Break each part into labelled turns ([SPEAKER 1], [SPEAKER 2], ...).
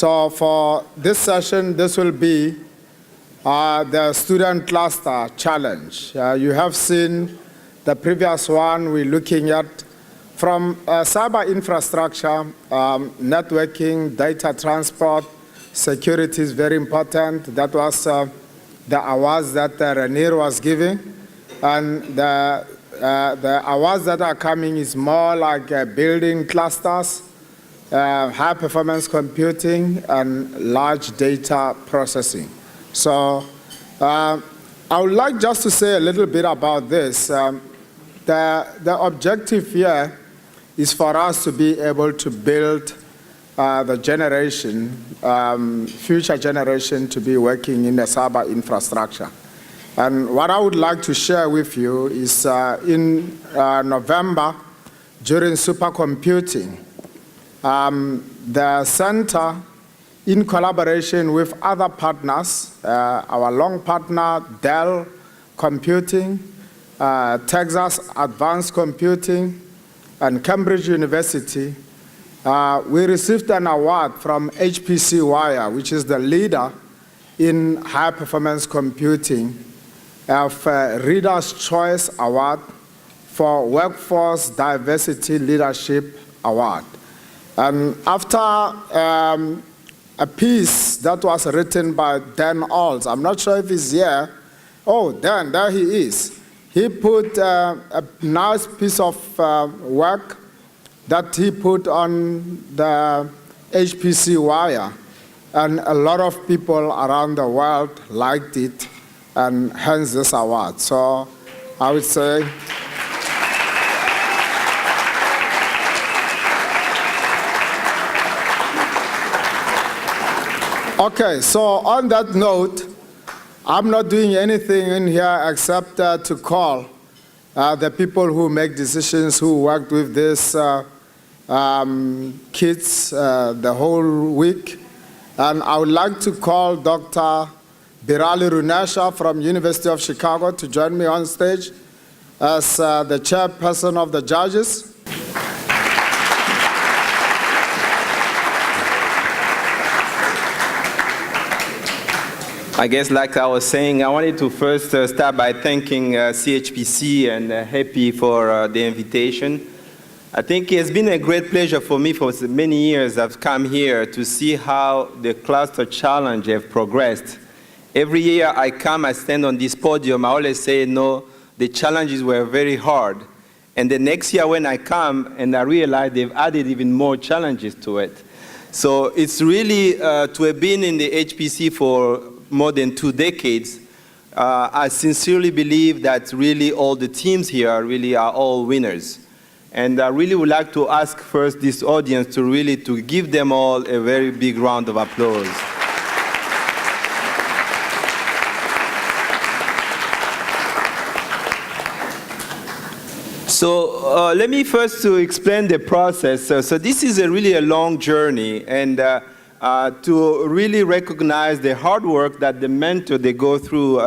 [SPEAKER 1] So for this session, this will be the Student Cluster Challenge. You have seen the previous one. We're looking at from cyber infrastructure, networking, data transport, security is very important. That was the awards that Renier was giving. And the awards that are coming is more like building clusters, high performance computing, and large data processing. So I would like just to say a little bit about this. The objective here is for us to be able to build the generation, future generation to be working in the cyber infrastructure. And what I would like to share with you is in November, during supercomputing, the center, in collaboration with other partners, our long partner, Dell Computing, Texas Advanced Computing, and Cambridge University, we received an award from HPC Wire, which is the leader in high-performance computing, of Reader's Choice Award for Workforce Diversity Leadership Award. And after a piece that was written by Dan Alls, I'm not sure if he's here. Oh, Dan, there he is. He put a nice piece of work that he put on the HPC Wire, and a lot of people around the world liked it, and hence this award. So I would say, okay, so on that note, I'm not doing anything in here except to call the people who make decisions, who worked with these kids the whole week. And I would like to call Dr. Birali Runesha from University of Chicago to join me on stage as the chairperson of the judges.
[SPEAKER 2] I guess, like I was saying, I wanted to first start by thanking CHPC and happy for the invitation. I think it's been a great pleasure for me for many years. I've come here to see how the cluster challenge have progressed. Every year I come, I stand on this podium, I always say, no, the challenges were very hard. And the next year when I come and I realize they've added even more challenges to it. So it's really, to have been in the HPC for more than 2 decades, I sincerely believe that really all the teams here really are all winners. And I really would like to ask first this audience to give them all a very big round of applause. So let me first explain the process. So this is really a long journey, and to really recognize the hard work that the mentor they go through,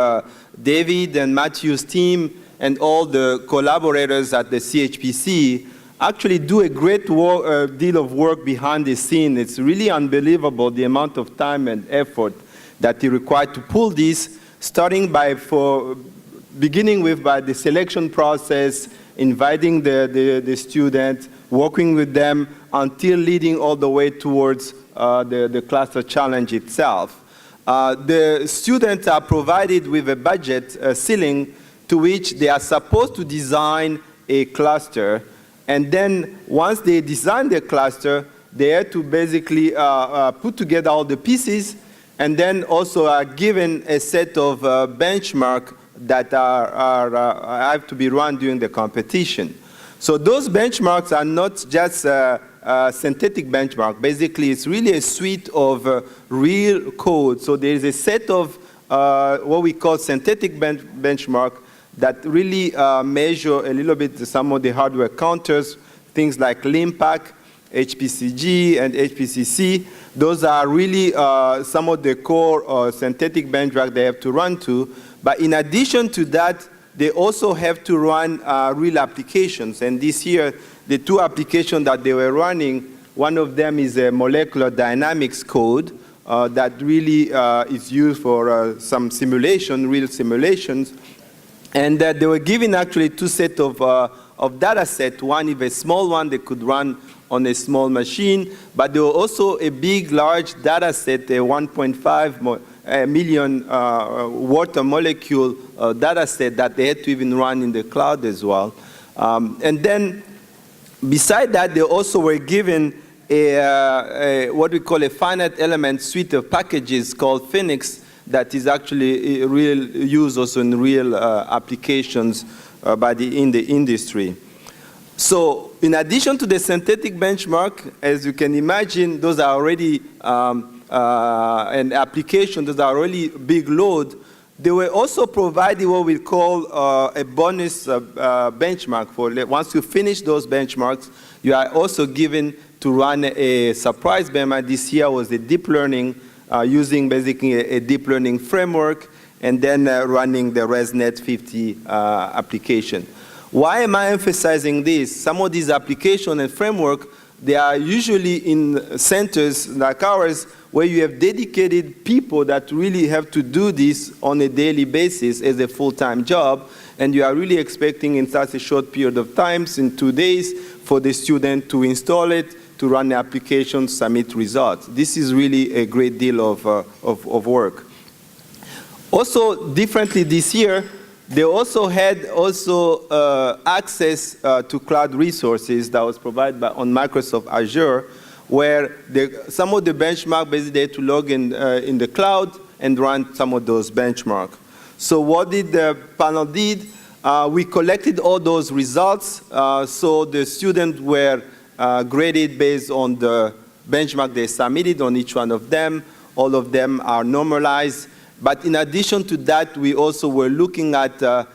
[SPEAKER 2] David and Matthew's team and all the collaborators at the CHPC actually do a great deal of work behind the scene. It's really unbelievable the amount of time and effort that is required to pull this, beginning with the selection process, inviting the students, working with them until leading all the way towards the cluster challenge itself. The students are provided with a budget ceiling to which they are supposed to design a cluster. And then once they design the cluster, they have to basically put together all the pieces, and then also are given a set of benchmarks that have to be run during the competition. So those benchmarks are not just synthetic benchmark. Basically, it's really a suite of real code. So there is a set of what we call synthetic benchmark that really measure a little bit some of the hardware counters, things like LIMPAC, HPCG, and HPCC. Those are really some of the core synthetic benchmark they have to run to. But in addition to that, they also have to run real applications. And this year, the 2 applications that they were running One of them is a molecular dynamics code that really is used for some simulation, real simulations. And they were given actually two sets of data sets. One is a small one they could run on a small machine, but there was also a big, large data set, a 1.5 million water molecule data set that they had to even run in the cloud as well. And then beside that, they also were given what we call a finite element suite of packages called Phoenix that is actually real use also in real applications in the industry. So in addition to the synthetic benchmark, as you can imagine, those are already an application, those are already big load. They were also providing what we call a bonus benchmark. For once you finish those benchmarks, you are also given to run a surprise benchmark. This year was a deep learning, using basically a deep learning framework, and then running the ResNet 50 application. Why am I emphasizing this? Some of these applications and framework, they are usually in centers like ours where you have dedicated people that really have to do this on a daily basis as a full-time job, and you are really expecting in such a short period of time, in 2 days, for the student to install it, to run the application, submit results. This is really a great deal of work. Also, differently this year, they also had access to cloud resources that was provided on Microsoft Azure, where some of the benchmark basically they had to log in the cloud and run some of those benchmarks. So what did the panel did? We collected all those results. So the students were graded based on the benchmark they submitted on each one of them. All of them are normalized. But in addition to that, we also were looking at the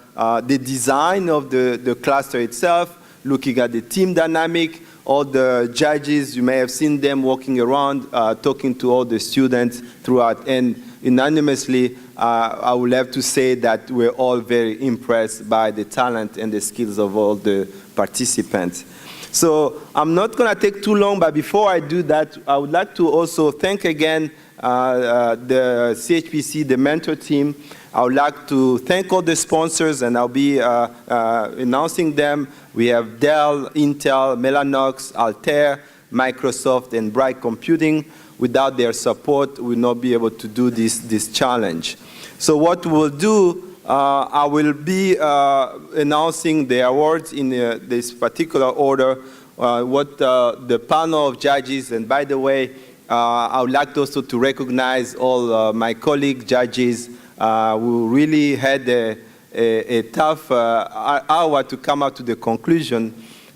[SPEAKER 2] design of the cluster itself, looking at the team dynamic, all the judges, you may have seen them walking around, talking to all the students throughout. And unanimously, I would have to say that we're all very impressed by the talent and the skills of all the participants. So I'm not going to take too long, but before I do that, I would like to also thank again the CHPC, the mentor team. I would like to thank all the sponsors, and I'll be announcing them. We have Dell, Intel, Mellanox, Altair, Microsoft, and Bright Computing. Without their support, we will not be able to do this challenge. So what we'll do, I will be announcing the awards in this particular order, what the panel of judges, and by the way, I would like also to recognize all my colleague judges who really had a tough hour to come up to the conclusion,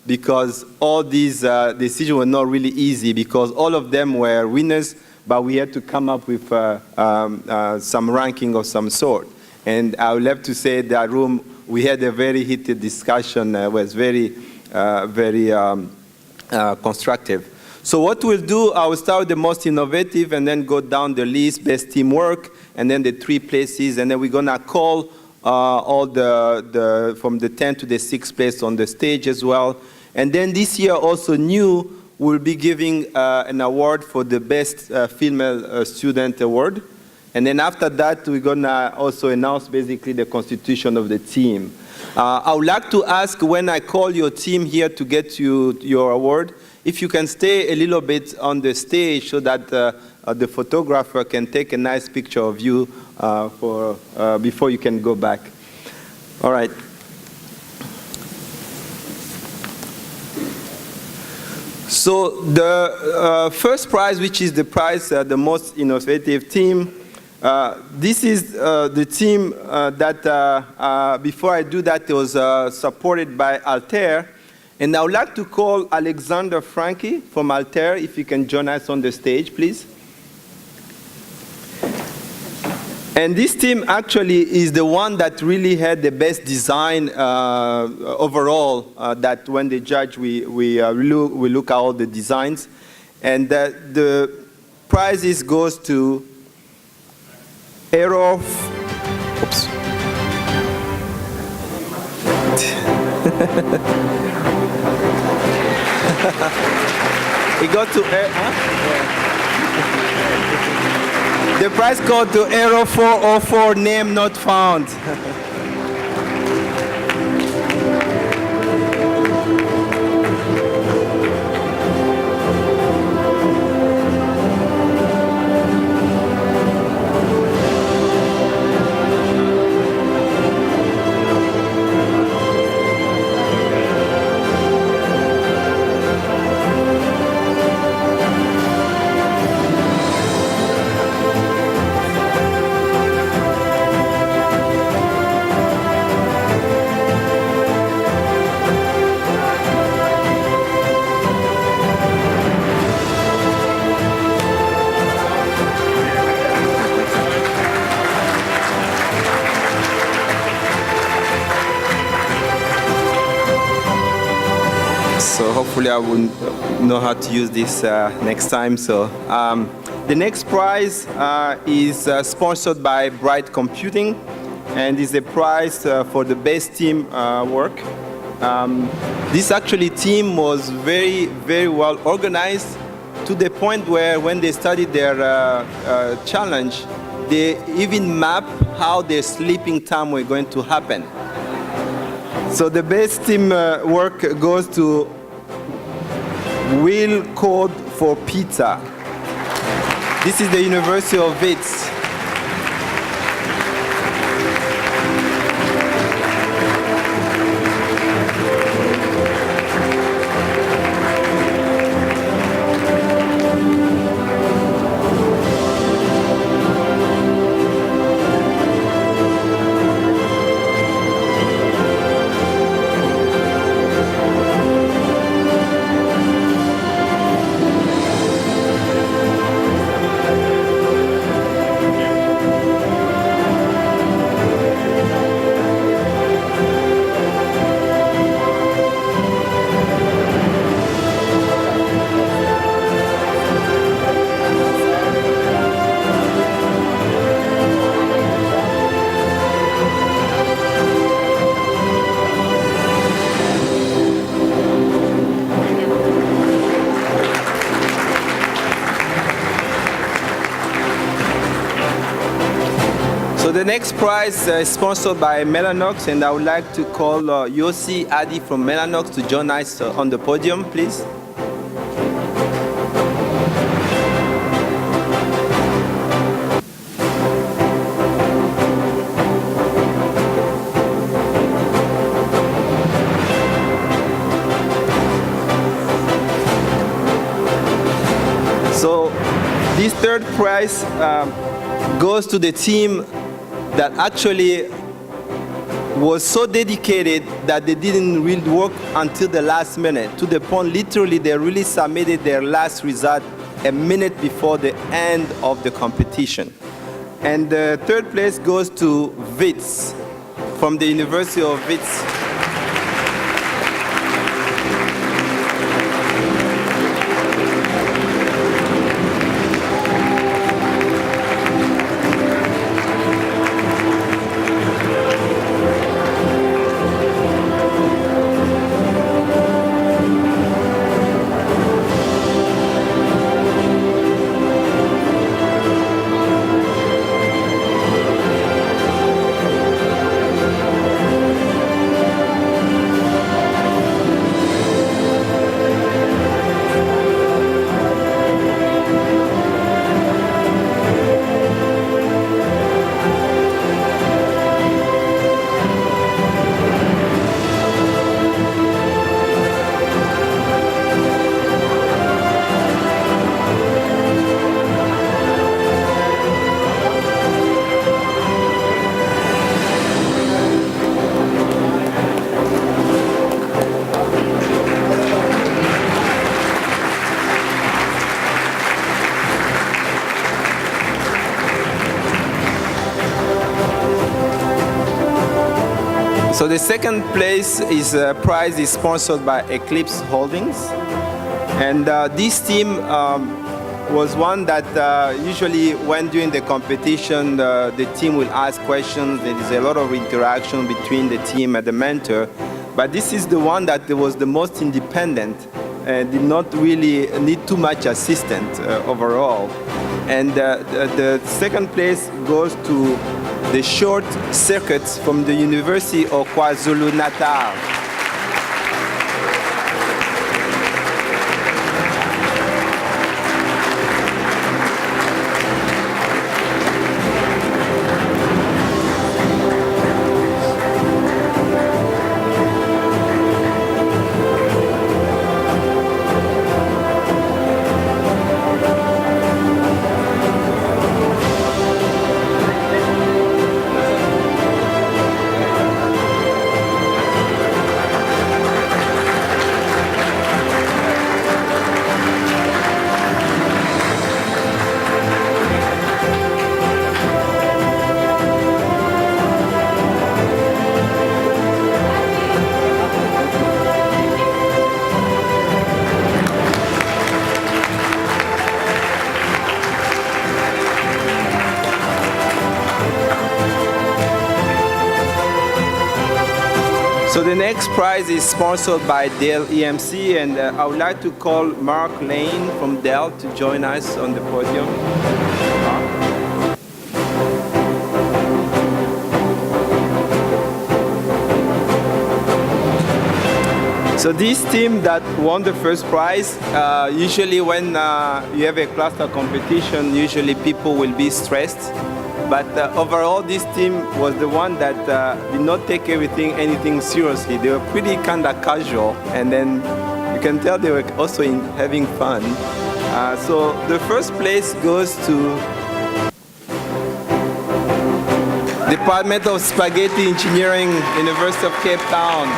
[SPEAKER 2] because all these decisions were not really easy, because all of them were winners, but we had to come up with some ranking of some sort. And I would have to say that room, we had a very heated discussion, was very constructive. So what we'll do, I will start with the most innovative and then go down the list, best teamwork, and then the 3 places, and then we're going to call all from the 10th to the 6th place on the stage as well. And then this year also new, we'll be giving an award for the best female student award. And then after that, we're going to also announce basically the constitution of the team. I would like to ask, when I call your team here to get you your award, if you can stay a little bit on the stage so that the photographer can take a nice picture of you before you can go back. All right. So the first prize, which is the prize, the most innovative team, this is the team that, before I do that, it was supported by Altair. And I would like to call Alexander Franke from Altair, if you can join us on the stage, please. And this team actually is the one that really had the best design overall, that when they judge, we look at all the designs. And the prizes goes to Aerof. Oops. It goes to the prize goes to Aero 404, name not found. So hopefully I will know how to use this next time. So the next prize is sponsored by Bright Computing, and is a prize for the best team work. This actually team was very, very well organized, to the point where when they studied their challenge, they even map how their sleeping time were going to happen. So the best team work goes to Will Code for Pizza. This is the University of Wits. So the next prize is sponsored by Mellanox, and I would like to call Yossi Adi from Mellanox to join us on the podium, please. So this third prize goes to the team that actually was so dedicated that they didn't really work until the last minute, to the point literally they really submitted their last result a minute before the end of the competition. And the third place goes to Wits from the University of Wits. So the second place is prize is sponsored by Eclipse Holdings, and this team was one that usually when during the competition the team will ask questions. There is a lot of interaction between the team and the mentor, but this is the one that was the most independent, and did not really need too much assistance overall. And the second place goes to the short circuits from the University of KwaZulu-Natal. So the next prize is sponsored by Dell EMC, and I would like to call Mark Lane from Dell to join us on the podium. So this team that won the first prize, usually when you have a cluster competition, usually people will be stressed. But overall, this team was the one that did not take anything seriously. They were pretty kind of casual, and then you can tell they were also having fun. So the first place goes to Department of Spaghetti Engineering, University of Cape Town.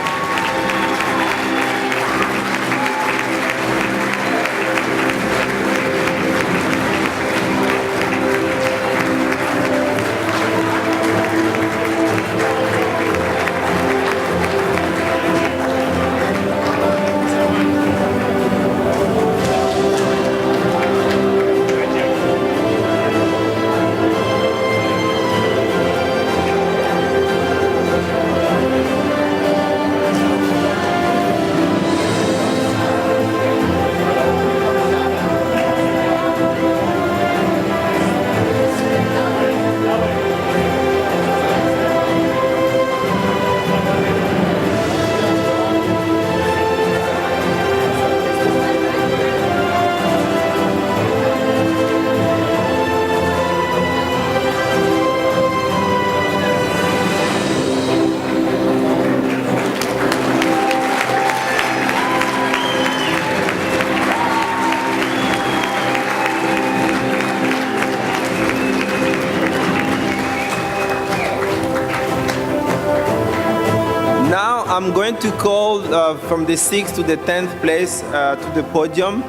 [SPEAKER 2] I'm going to call from the 6th to the 10th place to the podium.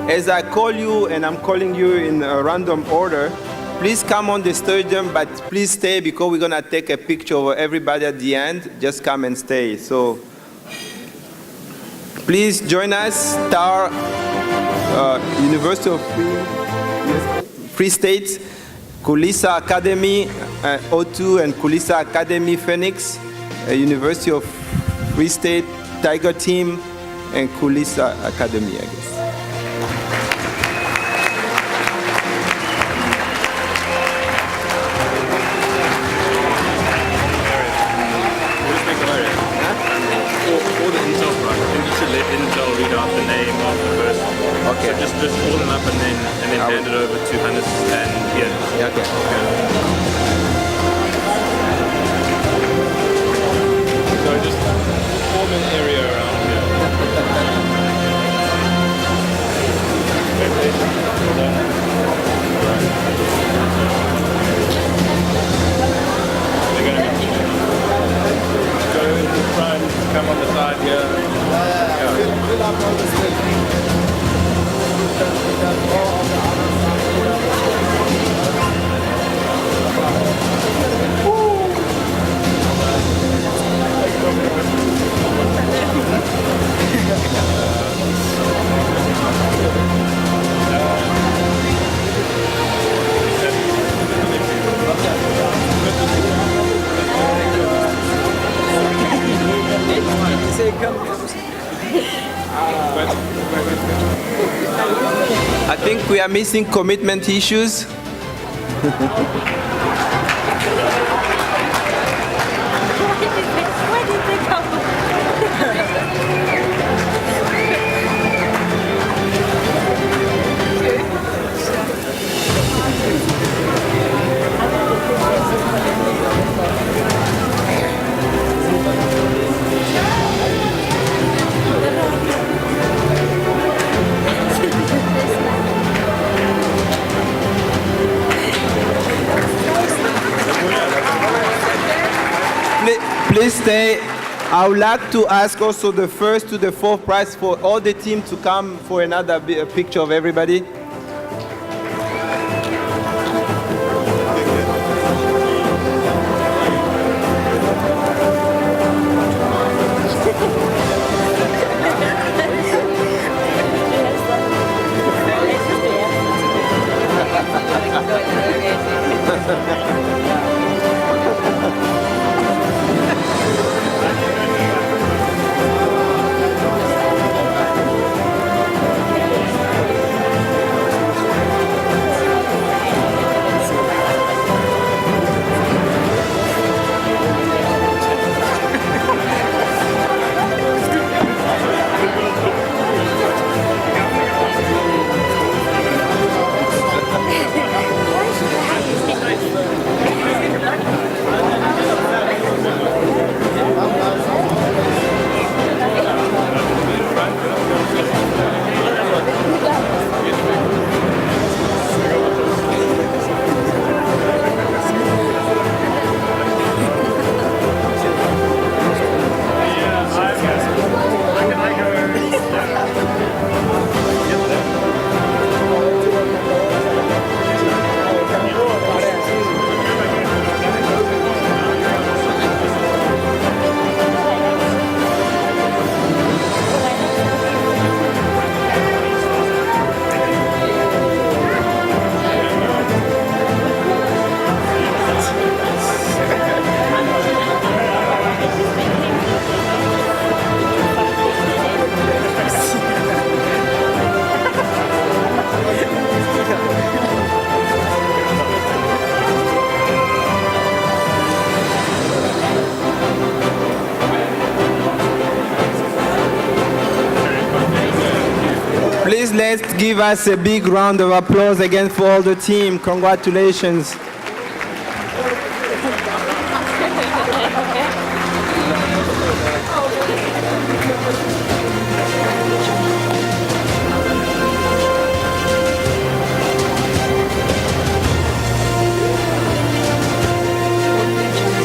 [SPEAKER 2] As I call you, and I'm calling you in a random order, please come on the stadium, but please stay because we're going to take a picture of everybody at the end. Just come and stay. So please join us, Star University of Free State, Kulisa Academy, O2 and Kulisa Academy Phoenix, University of Free State, Tiger Team, and Kulisa Academy, I guess.
[SPEAKER 3] All the intel, right? I think you should let intel read out the name of the person.
[SPEAKER 2] Okay.
[SPEAKER 3] So just call them up and then hand it over to Hannes and yeah.
[SPEAKER 2] Yeah, okay.
[SPEAKER 3] So just form an area around here. They're going to be go in the front, come on the side here.
[SPEAKER 1] Fill up all the stage.
[SPEAKER 2] I think we are missing commitment issues.
[SPEAKER 4] Where did they come from?
[SPEAKER 2] Please stay. I would like to ask also the first to the fourth prize for all the team to come for another picture of everybody. Please let's give us a big round of applause again for all the team. Congratulations.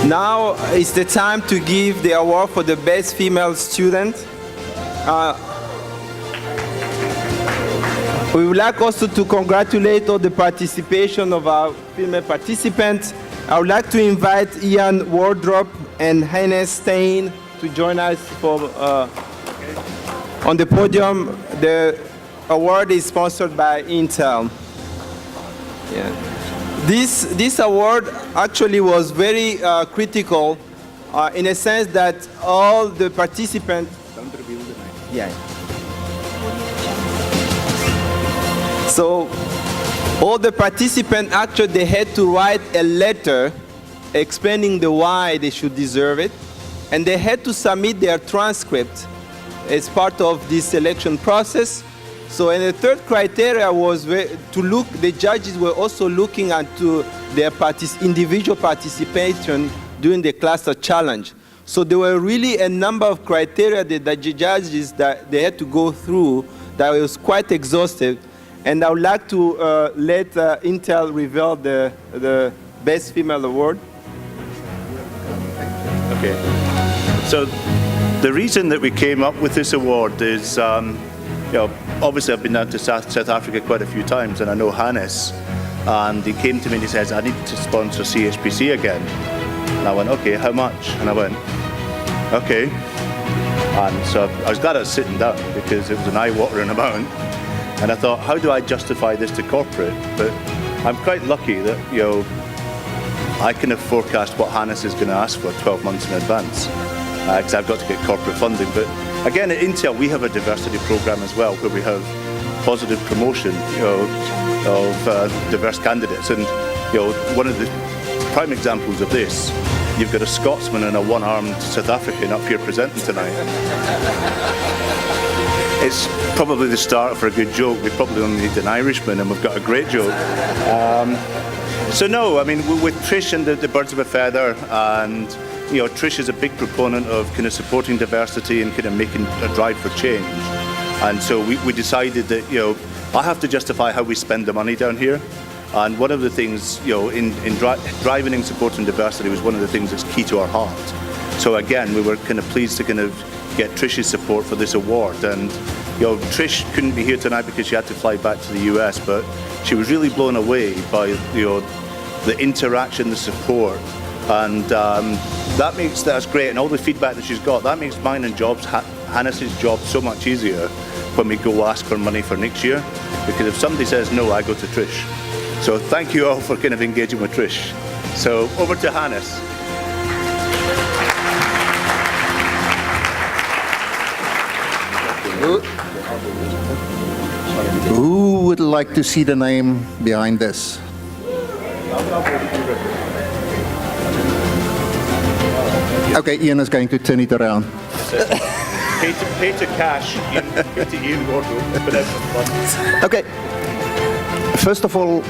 [SPEAKER 2] Now is the time to give the award for the best female student. We would like also to congratulate all the participation of our female participants. I would like to invite Ian Wardrop and Hannah Stein to join us on the podium. The award is sponsored by Intel. Yeah. This award actually was very critical in a sense that all the participants. Yeah. So all the participants actually they had to write a letter explaining the why they should deserve it, and they had to submit their transcript as part of this selection process. So, and the third criteria was to look. The judges were also looking into their individual participation during the cluster challenge. So there were really a number of criteria that the judges that they had to go through that was quite exhaustive. And I would like to let Intel reveal the Best Female Award.
[SPEAKER 5] Okay. So the reason that we came up with this award is, obviously I've been down to South Africa quite a few times, and I know Hannes, and he came to me and he says, I need to sponsor CHPC again. And I went, okay, how much? And I went, okay. And so I was glad I was sitting down because it was an eye-watering amount. And I thought, how do I justify this to corporate? But I'm quite lucky that, I can have forecast what Hannes is going to ask for 12 months in advance, because I've got to get corporate funding. But again, at Intel, we have a diversity program as well, where we have positive promotion, of diverse candidates. And one of the prime examples of this, you've got a Scotsman and a one-armed South African up here presenting tonight. It's probably the start for a good joke. We probably only need an Irishman, and we've got a great joke. So no, I mean, with Trish and the Birds of a Feather, and Trish is a big proponent of kind of supporting diversity and kind of making a drive for change. And so we decided that I have to justify how we spend the money down here. And one of the things, in driving and supporting diversity was one of the things that's key to our heart. So again, we were kind of pleased to kind of get Trish's support for this award. And Trish couldn't be here tonight because she had to fly back to the US, but she was really blown away by the interaction, the support, and that's great. And all the feedback that she's got, that makes mine and Hannes's job so much easier when we go ask for money for next year. Because if somebody says no, I go to Trish. So thank you all for kind of engaging with Trish. So over to Hannes.
[SPEAKER 4] Who would like to see the name behind this? Okay, Ian is going to turn it around.
[SPEAKER 5] Pay to cash, pay to Ian Wardrobe.
[SPEAKER 4] Okay. First of all,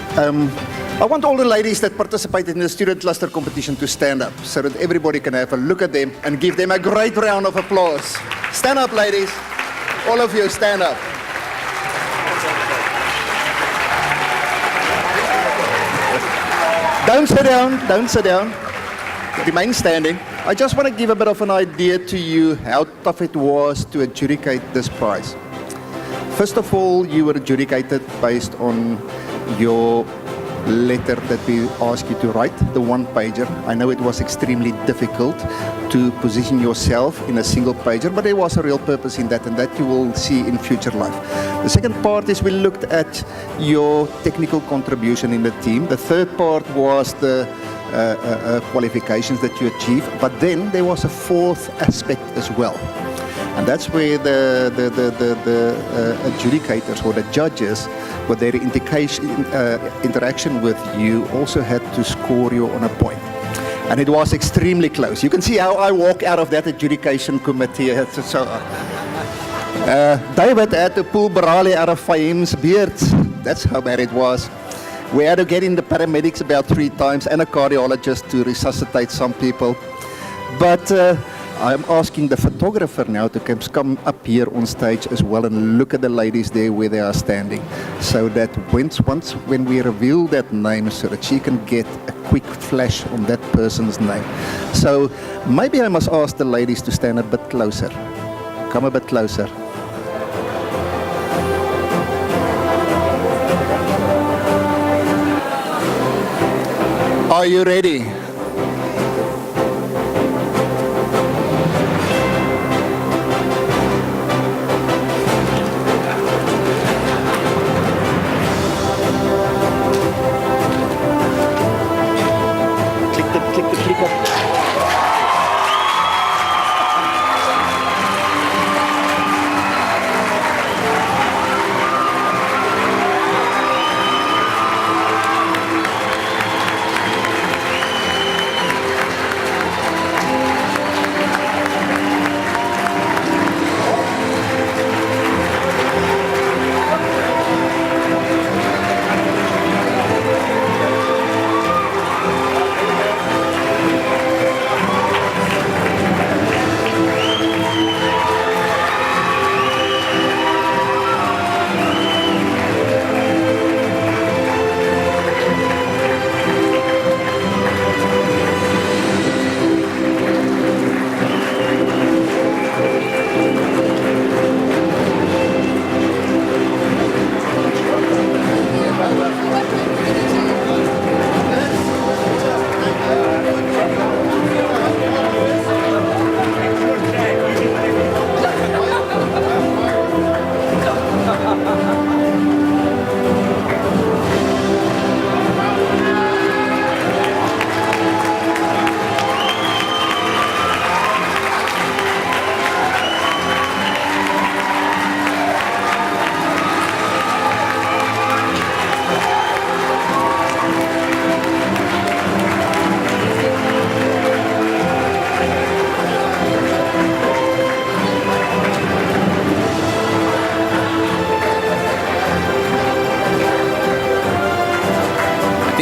[SPEAKER 4] I want all the ladies that participated in the student cluster competition to stand up so that everybody can have a look at them and give them a great round of applause. Stand up, ladies. All of you, stand up. Don't sit down, don't sit down. Remain standing. I just want to give a bit of an idea to you how tough it was to adjudicate this prize. First of all, you were adjudicated based on your letter that we asked you to write, the one-pager. I know it was extremely difficult to position yourself in a single pager, but there was a real purpose in that, and that you will see in future life. The second part is we looked at your technical contribution in the team. The third part was the qualifications that you achieved, but then there was a fourth aspect as well. And that's where the adjudicators or the judges, with their interaction with you, also had to score you on a point. And it was extremely close. You can see how I walk out of that adjudication committee. David had to pull Barali out of Fahim's beard. That's how bad it was. We had to get in the paramedics about 3 times and a cardiologist to resuscitate some people. But I'm asking the photographer now to come up here on stage as well and look at the ladies there where they are standing, so that when we reveal that name, so that she can get a quick flash on that person's name. So maybe I must ask the ladies to stand a bit closer. Come a bit closer. Are you ready?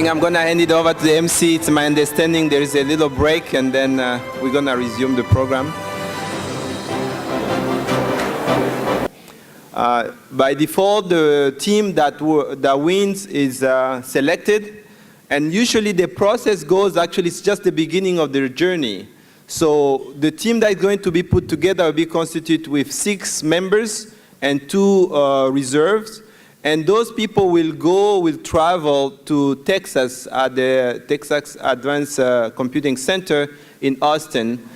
[SPEAKER 2] think I'm going to hand it over to the MC. It's my understanding there is a little break, and then we're going to resume the program. By default, the team that wins is selected, and usually the process goes, actually, it's just the beginning of their journey. So the team that is going to be put together will be constituted with 6 members and 2 reserves. And those people will travel to Texas at the Texas Advanced Computing Center in Austin,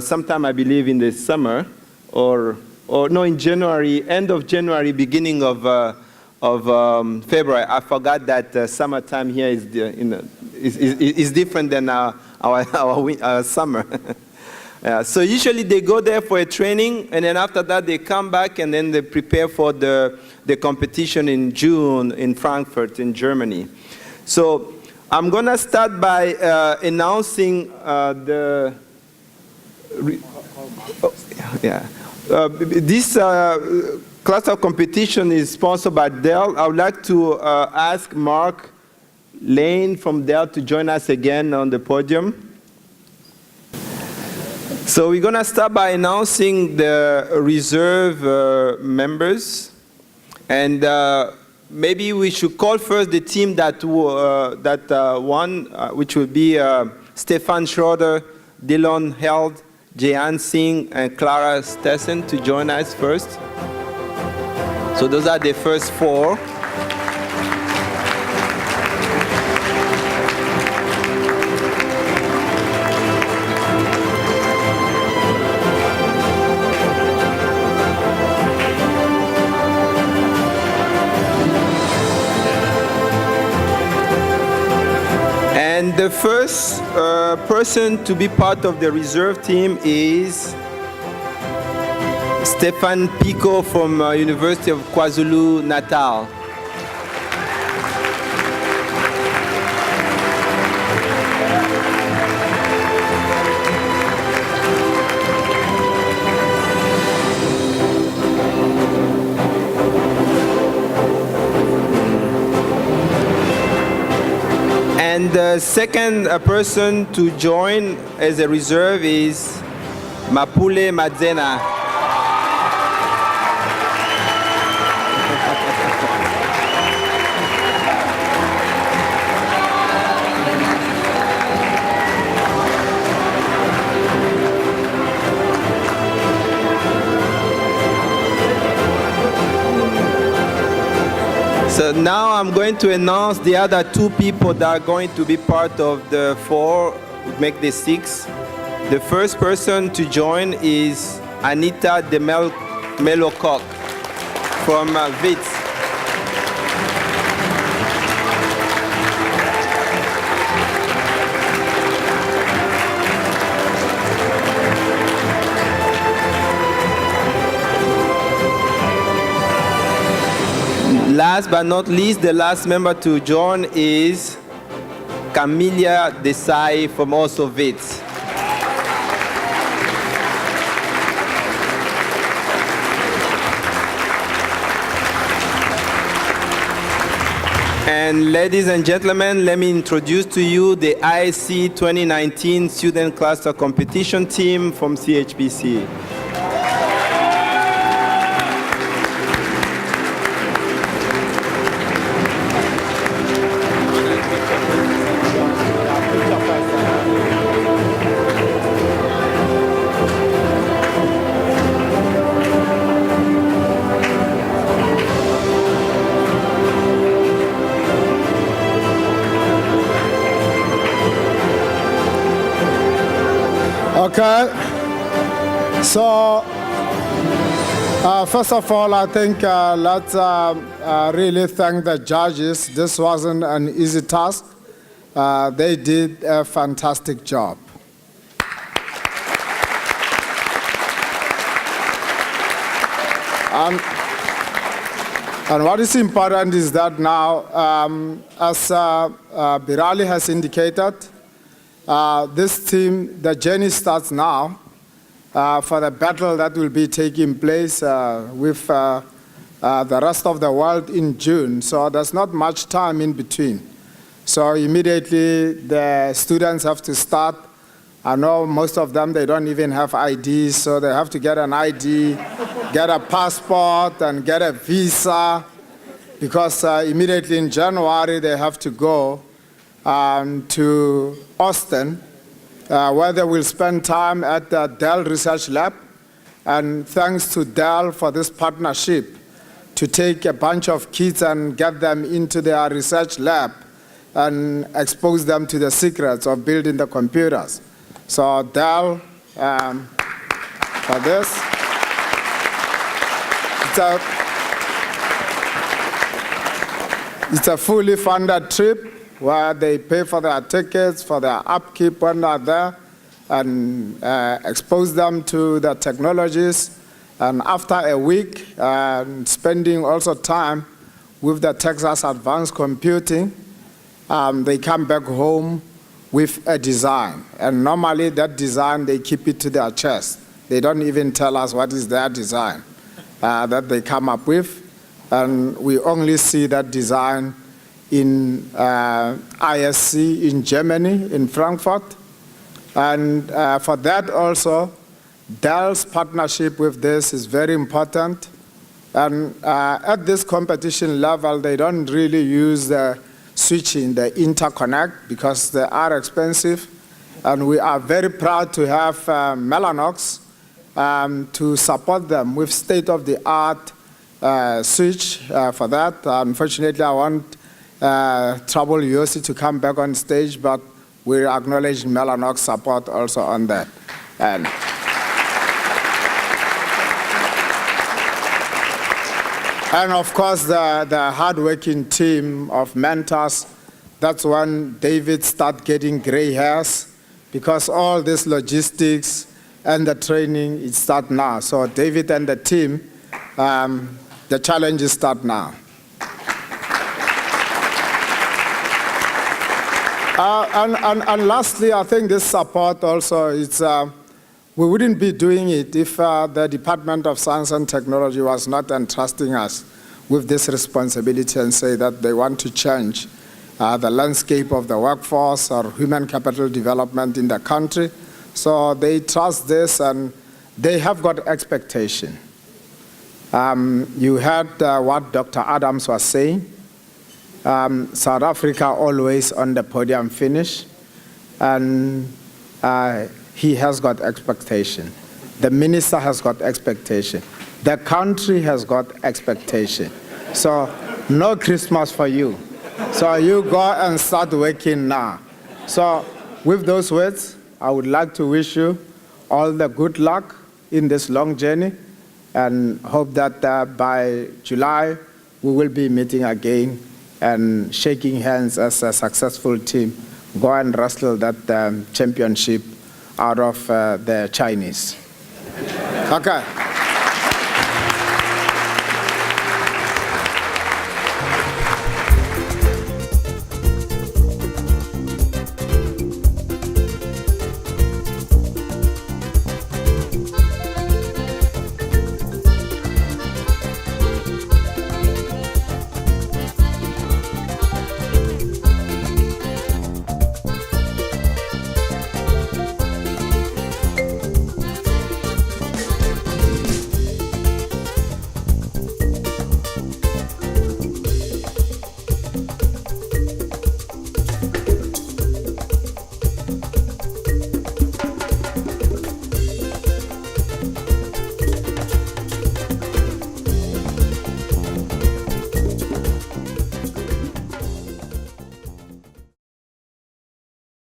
[SPEAKER 2] sometime I believe in the summer, or no, in January, end of January, beginning of February. I forgot that summertime here is different than our summer. So usually they go there for a training, and then after that they come back, and then they prepare for the competition in June in Frankfurt in Germany. So I'm going to start by announcing this cluster competition is sponsored by Dell. I would like to ask Mark Lane from Dell to join us again on the podium. So we're going to start by announcing the reserve members. And maybe we should call first the team that won, which will be Stefan Schroeder, Dylan Held, Jehan Singh, and Clara Stessen to join us first. So those are the first 4. And the first person to be part of the reserve team is Stefan Pico from University of KwaZulu-Natal. And the second person to join as a reserve is Mapule Madzena. So now I'm going to announce the other 2 people that are going to be part of the 4, make the 6. The first person to join is Anita de Melocock from Wits. Last but not least, the last member to join is Camilla Desai from also Wits. And ladies and gentlemen, let me introduce to you the ISC 2019 Student Cluster Competition Team from CHPC.
[SPEAKER 1] Okay, so first of all, I think let's really thank the judges. This wasn't an easy task. They did a fantastic job. And what is important is that now, as Birali has indicated, this team, the journey starts now for the battle that will be taking place with the rest of the world in June. So there's not much time in between. So immediately the students have to start. I know most of them, they don't even have IDs, so they have to get an ID, get a passport, and get a visa, because immediately in January they have to go to Austin, where they will spend time at the Dell Research Lab. And thanks to Dell for this partnership to take a bunch of kids and get them into their research lab and expose them to the secrets of building the computers. So Dell, for this, it's a fully funded trip where they pay for their tickets, for their upkeep when they're there, and expose them to the technologies. And after a week, spending also time with the Texas Advanced Computing, they come back home with a design. And normally that design, they keep it to their chest. They don't even tell us what is their design that they come up with. And we only see that design in ISC in Germany, in Frankfurt. And for that also, Dell's partnership with this is very important. And at this competition level, they don't really use the switching, the interconnect, because they are expensive. And we are very proud to have Mellanox to support them with state-of-the-art switch for that. Unfortunately, I want Trouble Yossi to come back on stage, but we acknowledge Mellanox support also on that. And of course, the hardworking team of mentors, that's when David started getting gray hairs, because all this logistics and the training, it starts now. So David and the team, the challenges start now. And lastly, I think this support also is, we wouldn't be doing it if the Department of Science and Technology was not entrusting us with this responsibility and say that they want to change the landscape of the workforce or human capital development in the country. So they trust this, and they have got expectation. You heard what Dr. Adams was saying. South Africa always on the podium finish, and he has got expectation. The minister has got expectation. The country has got expectation. So no Christmas for you. So you go and start working now. So with those words, I would like to wish you all the good luck in this long journey, and hope that by July we will be meeting again and shaking hands as a successful team, go and wrestle that championship out of the Chinese. Okay.